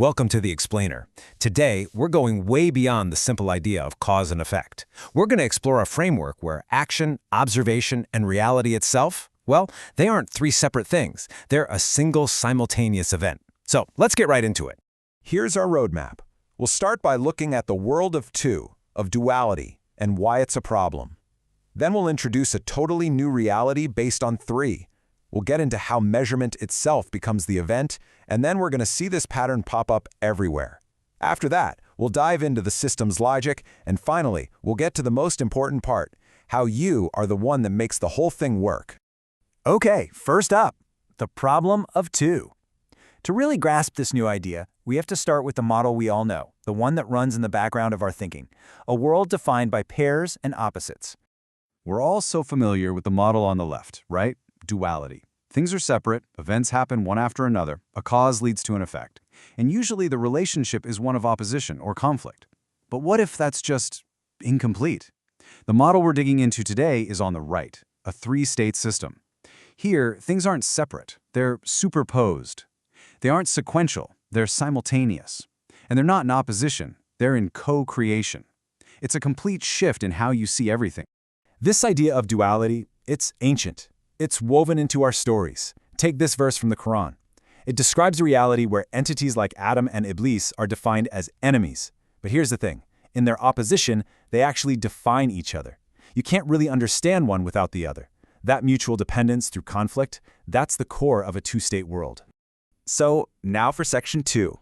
Welcome to The Explainer. Today, we're going way beyond the simple idea of cause and effect. We're going to explore a framework where action, observation, and reality itself, well, they aren't three separate things. They're a single simultaneous event. So let's get right into it. Here's our roadmap. We'll start by looking at the world of two, of duality, and why it's a problem. Then we'll introduce a totally new reality based on three. We'll get into how measurement itself becomes the event, and then we're going to see this pattern pop up everywhere. After that, we'll dive into the system's logic, and finally, we'll get to the most important part, how you are the one that makes the whole thing work. Okay, first up, the problem of two. To really grasp this new idea, we have to start with the model we all know, the one that runs in the background of our thinking, a world defined by pairs and opposites. We're all so familiar with the model on the left, right? Duality. Things are separate, events happen one after another, a cause leads to an effect, and usually the relationship is one of opposition or conflict. But what if that's just incomplete? The model we're digging into today is on the right, a three-state system. Here, things aren't separate, they're superposed. They aren't sequential, they're simultaneous. And they're not in opposition, they're in co-creation. It's a complete shift in how you see everything. This idea of duality, it's ancient. It's woven into our stories. Take this verse from the Quran. It describes a reality where entities like Adam and Iblis are defined as enemies. But here's the thing. In their opposition, they actually define each other. You can't really understand one without the other. That mutual dependence through conflict, that's the core of a two-state world. So, now for section 2.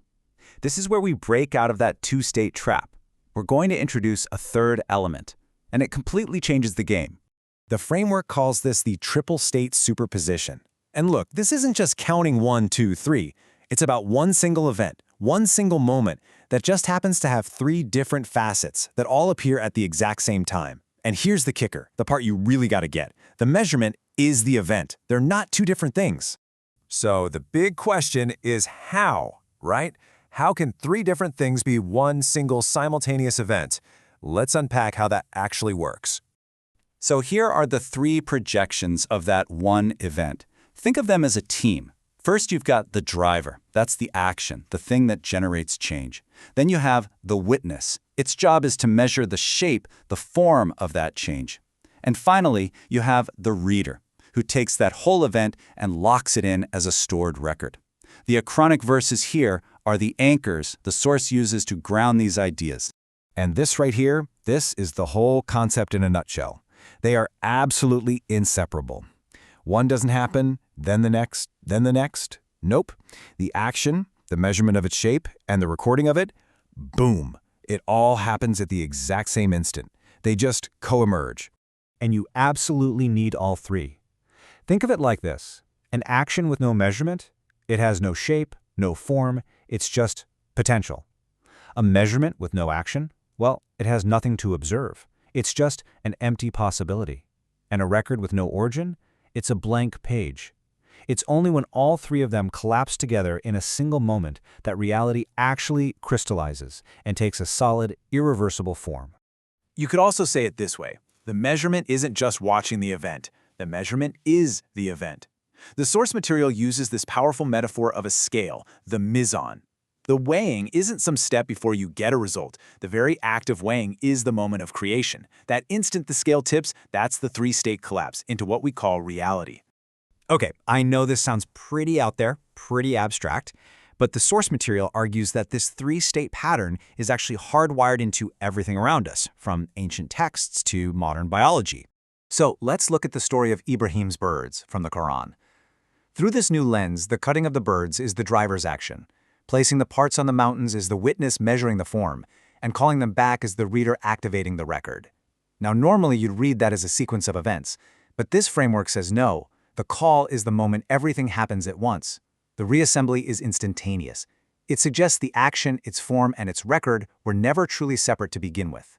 This is where we break out of that two-state trap. We're going to introduce a third element, and it completely changes the game. The framework calls this the Triple-State Superposition. And look, this isn't just counting 1, 2, 3. It's about one single event, one single moment that just happens to have three different facets that all appear at the exact same time. And here's the kicker, the part you really got to get. The measurement is the event. They're not two different things. So the big question is how, right? How can three different things be one single simultaneous event? Let's unpack how that actually works. So here are the three projections of that one event. Think of them as a team. First, you've got the driver. That's the action, the thing that generates change. Then you have the witness. Its job is to measure the shape, the form of that change. And finally, you have the reader, who takes that whole event and locks it in as a stored record. The acronic verses here are the anchors the source uses to ground these ideas. And this right here, this is the whole concept in a nutshell. They are absolutely inseparable. One doesn't happen, then the next, then the next. Nope. The action, the measurement of its shape, and the recording of it, boom. It all happens at the exact same instant. They just co-emerge. And you absolutely need all three. Think of it like this. An action with no measurement, it has no shape, no form, it's just potential. A measurement with no action, well, it has nothing to observe. It's just an empty possibility. And a record with no origin, it's a blank page. It's only when all three of them collapse together in a single moment that reality actually crystallizes and takes a solid, irreversible form. You could also say it this way. The measurement isn't just watching the event. The measurement is the event. The source material uses this powerful metaphor of a scale, the Mizan. The weighing isn't some step before you get a result. The very act of weighing is the moment of creation. That instant the scale tips, that's the three-state collapse into what we call reality. Okay, I know this sounds pretty out there, pretty abstract, but the source material argues that this three-state pattern is actually hardwired into everything around us, from ancient texts to modern biology. So let's look at the story of Ibrahim's birds from the Quran. Through this new lens, the cutting of the birds is the driver's action. Placing the parts on the mountains is the witness measuring the form, and calling them back is the reader activating the record. Now, normally you'd read that as a sequence of events, but this framework says no. The call is the moment everything happens at once. The reassembly is instantaneous. It suggests the action, its form, and its record were never truly separate to begin with.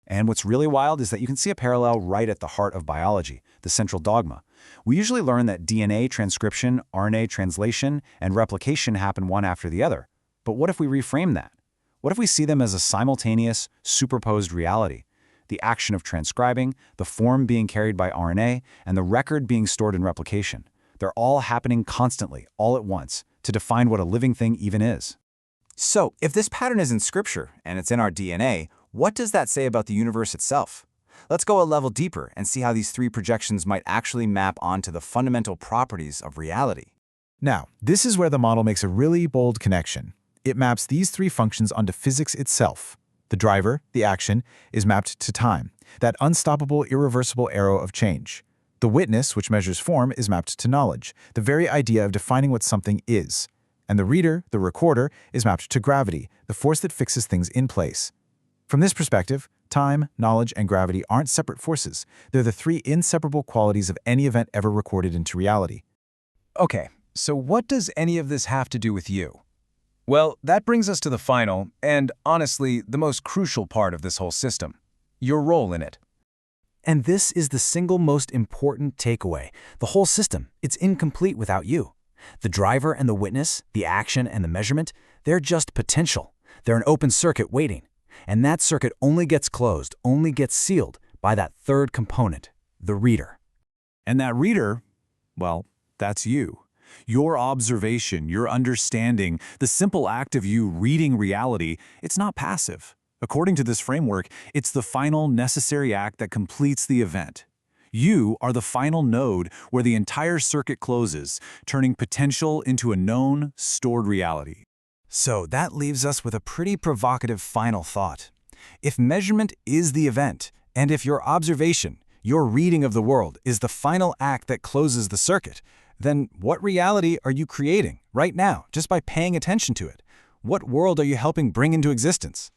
And what's really wild is that you can see a parallel right at the heart of biology, the central dogma. We usually learn that DNA transcription, RNA translation, and replication happen one after the other. But what if we reframe that? What if we see them as a simultaneous, superposed reality? The action of transcribing, the form being carried by RNA, and the record being stored in replication. They're all happening constantly, all at once, to define what a living thing even is. So, if this pattern is in Scripture and it's in our DNA, what does that say about the universe itself? Let's go a level deeper and see how these three projections might actually map onto the fundamental properties of reality. Now, this is where the model makes a really bold connection. It maps these three functions onto physics itself. The driver, the action, is mapped to time, that unstoppable, irreversible arrow of change. The witness, which measures form, is mapped to knowledge, the very idea of defining what something is. And the reader, the recorder, is mapped to gravity, the force that fixes things in place. From this perspective, time, knowledge, and gravity aren't separate forces. They're the three inseparable qualities of any event ever recorded into reality. Okay, so what does any of this have to do with you? Well, that brings us to the final, and honestly, the most crucial part of this whole system. Your role in it. And this is the single most important takeaway. The whole system, it's incomplete without you. The driver and the witness, the action and the measurement, they're just potential. They're an open circuit waiting. And that circuit only gets closed, only gets sealed by that third component, the reader. And that reader, well, that's you. Your observation, your understanding, the simple act of you reading reality, it's not passive. According to this framework, it's the final necessary act that completes the event. You are the final node where the entire circuit closes, turning potential into a known, stored reality. So that leaves us with a pretty provocative final thought. If measurement is the event, and if your observation, your reading of the world, is the final act that closes the circuit, then what reality are you creating right now just by paying attention to it? What world are you helping bring into existence?